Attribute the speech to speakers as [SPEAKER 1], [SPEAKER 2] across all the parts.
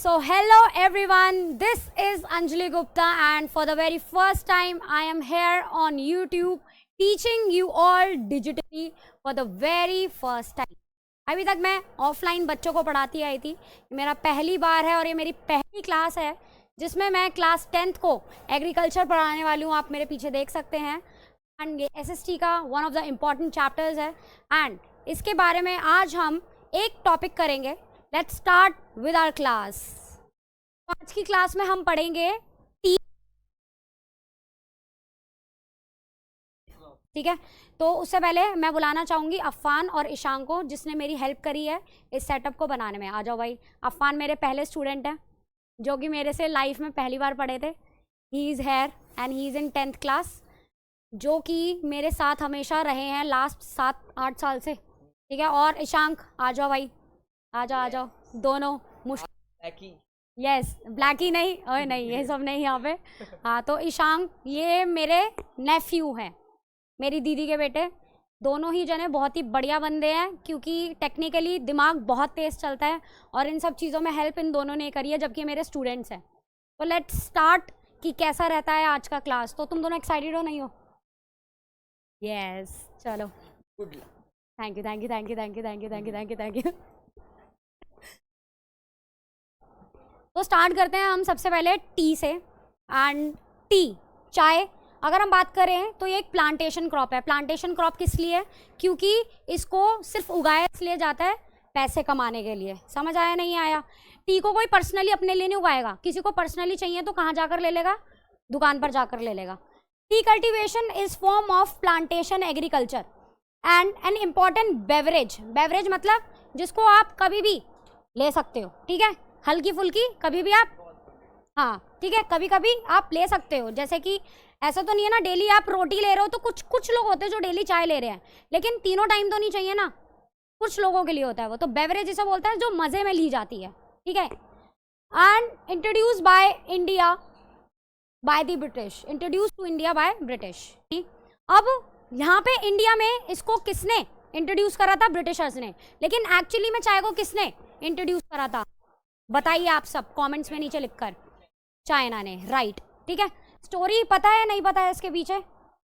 [SPEAKER 1] So hello everyone, this is Anjali Gupta and for the very first time I am here on YouTube teaching you all digitally for the very first time. अभी तक मैं offline बच्चों को पढ़ाती आई थी, मेरा पहली बार है और ये मेरी पहली क्लास है जिसमें मैं क्लास 10th को एग्रीकल्चर पढ़ाने वाली हूँ। आप मेरे पीछे देख सकते हैं एंड ये SST का one of the important chapters है एंड इसके बारे में आज हम एक टॉपिक करेंगे। Let's start with our class. आज की क्लास में हम पढ़ेंगे टी, ठीक है। तो उससे पहले मैं बुलाना चाहूँगी अफ़ान और ईशान को, जिसने मेरी हेल्प करी है इस सेटअप को बनाने में। आ जाओ भाई। अफ़ान मेरे पहले स्टूडेंट हैं जो कि मेरे से लाइफ में पहली बार पढ़े थे। He is here and he is in 10th class, जो कि मेरे साथ हमेशा रहे हैं लास्ट 7-8 साल से, ठीक है। और ईशांक आ जाओ भाई, आ जाओ दोनों। मुश्किल यस ब्लैकी नहीं, ओए नहीं, ये सब नहीं यहाँ पे। हाँ तो ईशांक ये मेरे नेफ्यू हैं, मेरी दीदी के बेटे। दोनों ही जने बहुत ही बढ़िया बंदे हैं क्योंकि टेक्निकली दिमाग बहुत तेज़ चलता है और इन सब चीज़ों में हेल्प इन दोनों ने करी है, जबकि मेरे स्टूडेंट्स हैं। तो लेट्स स्टार्ट कि कैसा रहता है आज का क्लास। तो तुम दोनों एक्साइटेड हो नहीं हो? यस चलो, थैंक यू। तो स्टार्ट करते हैं हम सबसे पहले टी से। एंड टी, चाय, अगर हम बात करें तो ये एक प्लांटेशन क्रॉप है। प्लांटेशन क्रॉप किस लिए? क्योंकि इसको सिर्फ उगाया इसलिए जाता है पैसे कमाने के लिए। समझ आया नहीं आया? टी को कोई पर्सनली अपने लिए नहीं उगाएगा, किसी को पर्सनली चाहिए तो कहाँ जाकर ले लेगा? दुकान पर जाकर ले लेगा। T cultivation is form of plantation agriculture and an important beverage. Beverage मतलब जिसको आप कभी भी ले सकते हो, ठीक है, हल्की फुल्की कभी भी आप, हाँ ठीक है, कभी कभी आप ले सकते हो। जैसे कि ऐसा तो नहीं है ना डेली आप रोटी ले रहे हो, तो कुछ लोग होते हैं जो डेली चाय ले रहे हैं, लेकिन तीनों टाइम तो नहीं चाहिए ना, कुछ लोगों के लिए होता है वो। तो बेवरेज इसे बोलता है जो मज़े में ली जाती है, ठीक है। And introduce by India by the British, introduce to India by British. अब यहाँ पे इंडिया में इसको किसने इंट्रोड्यूस करा था? ब्रिटिशर्स ने। लेकिन एक्चुअली में चाय को किसने इंट्रोड्यूस करा था? बताइए आप सब कमेंट्स में नीचे लिखकर। चाइना ने, राइट, ठीक है। स्टोरी पता है नहीं पता है इसके पीछे?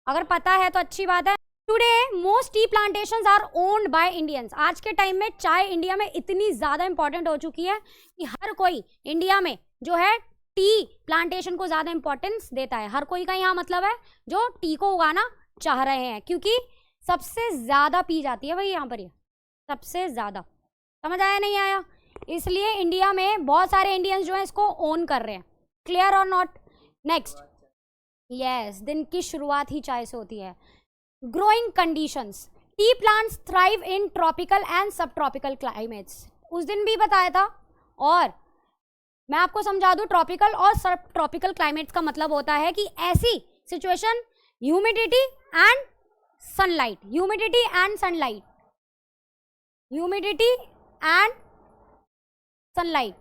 [SPEAKER 1] अगर पता है तो अच्छी बात है। Today most tea plantations are owned by Indians. आज के टाइम में चाय इंडिया में इतनी ज़्यादा इंपॉर्टेंट हो चुकी है कि हर कोई इंडिया में जो है टी प्लांटेशन को ज़्यादा इंपॉर्टेंस देता है। हर कोई का यहाँ मतलब है जो टी को उगाना चाह रहे हैं, क्योंकि सबसे ज़्यादा पी जाती है भाई यहाँ पर, ये सबसे ज़्यादा। समझ आया नहीं आया? इसलिए इंडिया में बहुत सारे इंडियंस जो हैं इसको ओन कर रहे हैं। क्लियर और नॉट? नेक्स्ट, यस, दिन की शुरुआत ही चाय से होती है। Growing conditions, T plants thrive in tropical and सब ट्रॉपिकल क्लाइमेट्स। उस दिन भी बताया था और मैं आपको समझा दूं, ट्रॉपिकल और सब ट्रॉपिकल क्लाइमेट्स का मतलब होता है कि ऐसी situation, humidity and sunlight, humidity and sunlight, humidity and sunlight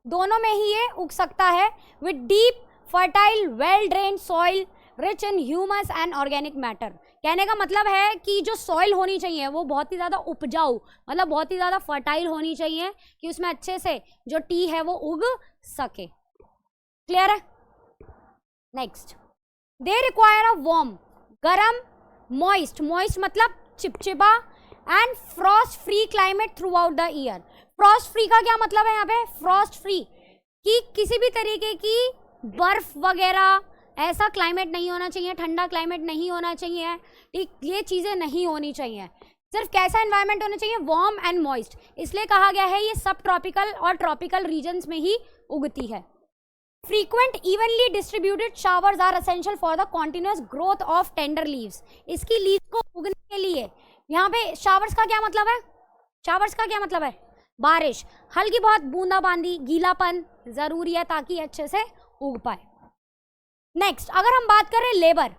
[SPEAKER 1] दोनों में ही ये उग सकता है। With deep fertile well drain soil rich in humus and organic matter. कहने का मतलब है कि जो सॉइल होनी चाहिए वो बहुत ही ज़्यादा उपजाऊ, मतलब बहुत ही ज़्यादा फर्टाइल होनी चाहिए कि उसमें अच्छे से जो टी है वो उग सके। क्लियर है? Next, they require a warm, गरम, मॉइस्ट, मॉइस्ट मतलब चिपचिपा, and Frost free climate through out the year. Frost free का क्या मतलब है यहाँ पे? फ्रॉस्ट फ्री कि किसी भी तरीके की बर्फ वगैरह ऐसा क्लाइमेट नहीं होना चाहिए, ठंडा क्लाइमेट नहीं होना चाहिए, ठीक, ये चीज़ें नहीं होनी चाहिए। सिर्फ कैसा एनवायरनमेंट होना चाहिए? Warm and moist. इसलिए कहा गया है ये सब ट्रॉपिकल और ट्रॉपिकल रीजन्स में ही उगती है। Frequent evenly distributed showers are essential for the continuous growth of tender leaves. इसकी लीव्स को उगने के लिए यहाँ पे शावर्स का क्या मतलब है? शावर्स का क्या मतलब है? बारिश, हल्की बहुत बूंदाबांदी, गीलापन जरूरी है ताकि अच्छे से उग पाए। नेक्स्ट, अगर हम बात करें लेबर,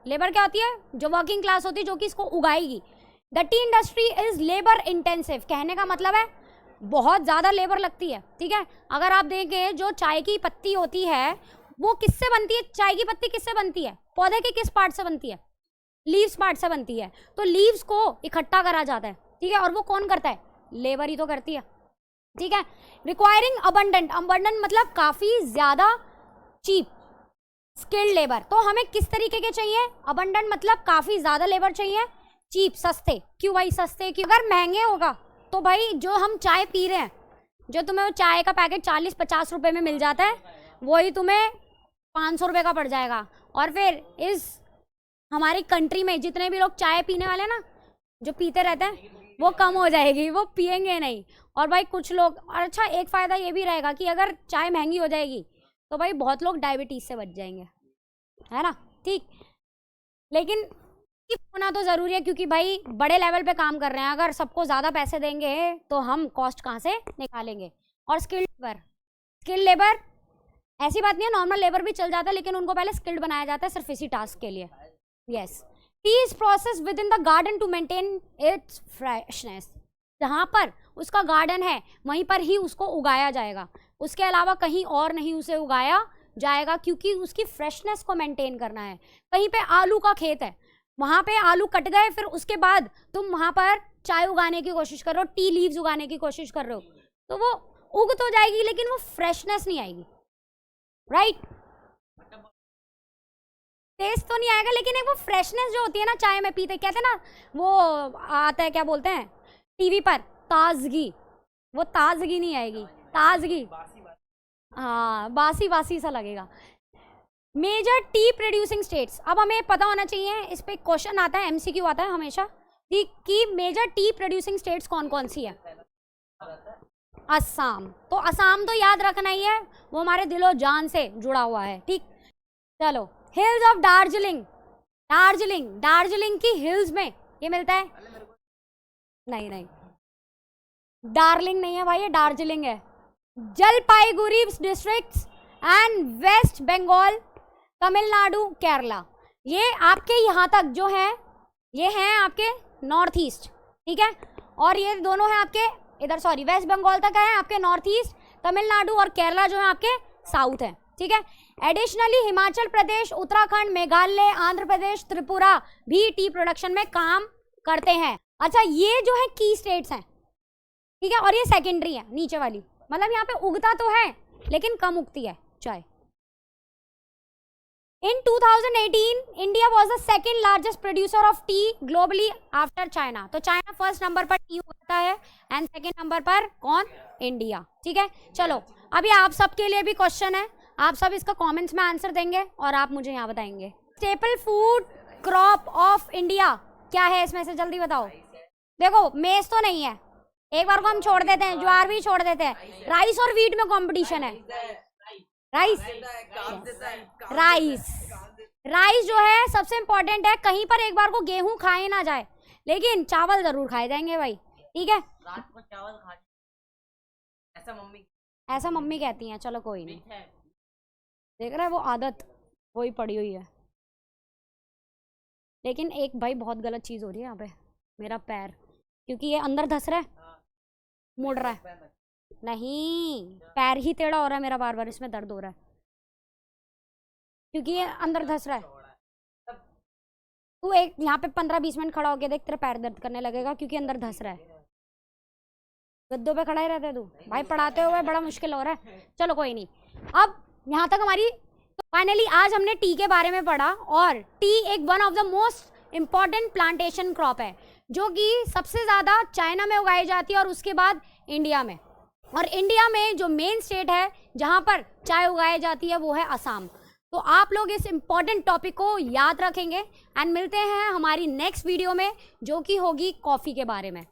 [SPEAKER 1] लेबर क्या होती है? जो वर्किंग क्लास होती है जो कि इसको उगाएगी। The tea industry is labour intensive. कहने का मतलब है बहुत ज़्यादा लेबर लगती है, ठीक है। अगर आप देखें जो चाय की पत्ती होती है वो किससे बनती है? चाय की पत्ती किससे बनती है? पौधे के किस पार्ट से बनती है? लीव्स पार्ट से बनती है। तो लीव्स को इकट्ठा करा जाता है, ठीक है, और वो कौन करता है? लेबर ही तो करती है। ठीक है। रिक्वायरिंग अबंडेंट, अबंडेंट मतलब काफी ज्यादा चीप स्किल्ड लेबर। तो हमें किस तरीके के चाहिए? अबंडेंट मतलब काफी ज्यादा लेबर चाहिए, चीप सस्ते। क्यों भाई सस्ते? क्यों? अगर महंगे होगा तो भाई जो हम चाय पी रहे हैं, जो तुम्हें वो चाय का पैकेट 40-50 रुपए में मिल जाता है, वही तुम्हें 500 रुपए का पड़ जाएगा। और फिर इस हमारी कंट्री में जितने भी लोग चाय पीने वाले ना, जो पीते रहते हैं, वो कम हो जाएगी, वो पियेंगे नहीं। और भाई कुछ लोग, और अच्छा एक फ़ायदा ये भी रहेगा कि अगर चाय महंगी हो जाएगी तो भाई बहुत लोग डायबिटीज़ से बच जाएंगे, है ना? ठीक, लेकिन होना तो ज़रूरी है क्योंकि भाई बड़े लेवल पे काम कर रहे हैं। अगर सबको ज़्यादा पैसे देंगे तो हम कॉस्ट कहाँ से निकालेंगे? और स्किल्ड लेबर ऐसी बात नहीं है, नॉर्मल लेबर भी चल जाता है, लेकिन उनको पहले स्किल्ड बनाया जाता है सिर्फ इसी टास्क के लिए। Yes, tea is process within the garden to maintain its freshness. जहाँ पर उसका गार्डन है वहीं पर ही उसको उगाया जाएगा, उसके अलावा कहीं और नहीं उसे उगाया जाएगा, क्योंकि उसकी फ्रेशनेस को मेंटेन करना है। कहीं पे आलू का खेत है, वहाँ पे आलू कट गए, फिर उसके बाद तुम वहाँ पर चाय उगाने की कोशिश कर रहे हो, टी लीव्स उगाने की कोशिश कर रहे हो, तो वो उग तो जाएगी लेकिन वो फ्रेशनेस नहीं आएगी, राइट? टेस्ट तो नहीं आएगा, लेकिन एक वो फ्रेशनेस जो होती है ना चाय में पीते, कहते हैं ना, वो आता है, क्या बोलते हैं टीवी पर, ताजगी। वो ताजगी नहीं आएगी, ताजगी, हाँ, बासी बासी सा लगेगा। मेजर टी प्रोड्यूसिंग स्टेट्स, अब हमें पता होना चाहिए, इस पे क्वेश्चन आता है, एमसीक्यू आता है हमेशा कि मेजर टी प्रोड्यूसिंग स्टेट्स कौन कौन सी है। असम, तो असम तो याद रखना ही है, वो हमारे दिलो जान से जुड़ा हुआ है, ठीक। चलो, हिल्स ऑफ दार्जिलिंग, दार्जिलिंग की हिल्स में ये मिलता है। नहीं, डार्लिंग नहीं है भाई, ये दार्जिलिंग है। जलपाईगुड़ी डिस्ट्रिक्ट्स एंड वेस्ट बंगाल, तमिलनाडु, केरला, ये आपके यहाँ तक जो है, ये हैं आपके नॉर्थ ईस्ट, ठीक है। और ये दोनों हैं आपके इधर, सॉरी, वेस्ट बंगाल तक है आपके नॉर्थ ईस्ट, तमिलनाडु और केरला जो है आपके साउथ है, ठीक है। एडिशनली हिमाचल प्रदेश, उत्तराखंड, मेघालय, आंध्र प्रदेश, त्रिपुरा भी टी प्रोडक्शन में काम करते हैं। अच्छा, ये जो है की स्टेट्स हैं, ठीक है, और ये सेकेंडरी है नीचे वाली, मतलब यहाँ पे उगता तो है लेकिन कम उगती है चाय। In 2018, India was the second largest producer of tea globally after China. तो चाइना फर्स्ट नंबर पर टी उगाता है एंड सेकेंड नंबर पर कौन? इंडिया, ठीक है। चलो, अभी आप सबके लिए भी क्वेश्चन है, आप सब इसका कमेंट्स में आंसर देंगे और आप मुझे यहाँ बताएंगे। Staple food crop of India क्या है इसमें से, जल्दी बताओ। देखो, मेज तो नहीं है, एक बार को हम छोड़ देते हैं, ज्वार भी छोड़ देते हैं, राइस और व्हीट में कंपटीशन है। राइस जो है सबसे इंपॉर्टेंट है, कहीं पर एक बार को गेहूं खाए ना जाए, लेकिन चावल जरूर खाए जाएंगे भाई, ठीक है। रात को चावल खा, ऐसा मम्मी कहती हैं, चलो कोई नहीं, देख रहा है वो आदत वही पड़ी हुई है। लेकिन एक भाई बहुत गलत चीज हो रही है यहाँ पे, मेरा पैर, क्योंकि ये अंदर धस रहा है, मुड़ रहा है, नहीं, पैर ही टेढ़ा हो रहा है मेरा, बार बार इसमें दर्द हो रहा है क्योंकि ये अंदर धस रहा है। तू एक यहाँ पे 15-20 मिनट खड़ा होके देख, तेरा पैर दर्द करने लगेगा क्योंकि अंदर धस रहा है। गद्दों पे खड़ा ही रहता है तू भाई, पढ़ाते हुए बड़ा मुश्किल हो रहा है। चलो कोई नहीं, अब यहाँ तक हमारी, तो फाइनली आज हमने टी के बारे में पढ़ा, और टी एक one of the most important plantation crop है जो कि सबसे ज़्यादा चाइना में उगाई जाती है और उसके बाद इंडिया में। और इंडिया में जो मेन स्टेट है जहाँ पर चाय उगाई जाती है वो है असम। तो आप लोग इस इम्पॉर्टेंट टॉपिक को याद रखेंगे एंड मिलते हैं हमारी नेक्स्ट वीडियो में जो कि होगी कॉफ़ी के बारे में।